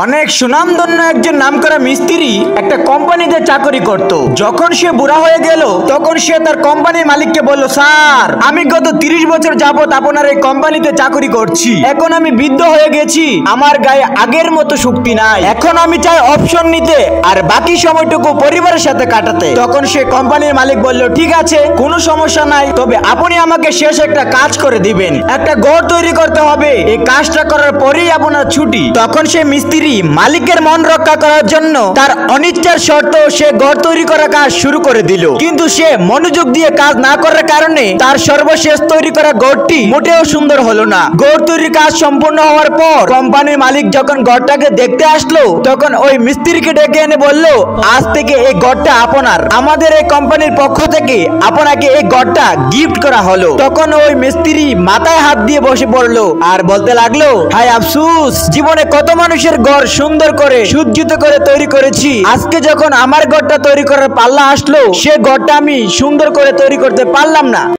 অনেক সুনামধন্য একজন নামকরা মিস্ত্রি একটা কোম্পানিতে চাকরি করত। যখন সে বুড়া হয়ে গেল তখন সে তার কোম্পানির মালিককে বলল, স্যার আমি গত 30 বছর যাবত আপনার এই কোম্পানিতে চাকরি করছি, এখন আমি বৃদ্ধ হয়ে গেছি, আমার গায়ে আগের মতো শক্তি নাই, এখন আমি চাই অপশন নিতে আর বাকি সময়টুকু পরিবারের সাথে কাটাতে। তখন সে কোম্পানির মালিক বলল, ঠিক আছে কোনো সমস্যা নাই, তবে আপনি আমাকে শেষ একটা কাজ করে দিবেন, একটা ঘর তৈরি করতে হবে, এই কাজটা করার পরেই আপনার ছুটি। তখন সে মিস্ত্রি মালিকের মন রক্ষা করার জন্য তার অনিচ্ছার শর্ত সে ঘর তৈরি করার কাজ শুরু করে দিল। কিন্তু সে মনোযোগ দিয়ে কাজ না করার কারণে তার সর্বশেষ তৈরি করা ঘরটি মোটেও সুন্দর হলো না। ঘর তৈরির কাজ সম্পূর্ণ হওয়ার পর কোম্পানির মালিক যখন ঘরটাকে দেখতে আসলো তখন ওই মিস্ত্রিকে ডেকে এনে বলল, আজ থেকে এই ঘরটা আপনার, আমাদের এই কোম্পানির পক্ষ থেকে আপনাকে এই ঘরটা গিফট করা হলো। তখন ওই মিস্ত্রি মাথায় হাত দিয়ে বসে পড়লো আর বলতে লাগলো, হায় আফসোস, জীবনে কত মানুষের ঘর সুন্দর করে সজ্জিত করে তৈরি করেছি, আজকে যখন আমার ঘরটা তৈরি করার পাল্লা আসলো সে ঘরটা আমি সুন্দর করে তৈরি করতে পারলাম না।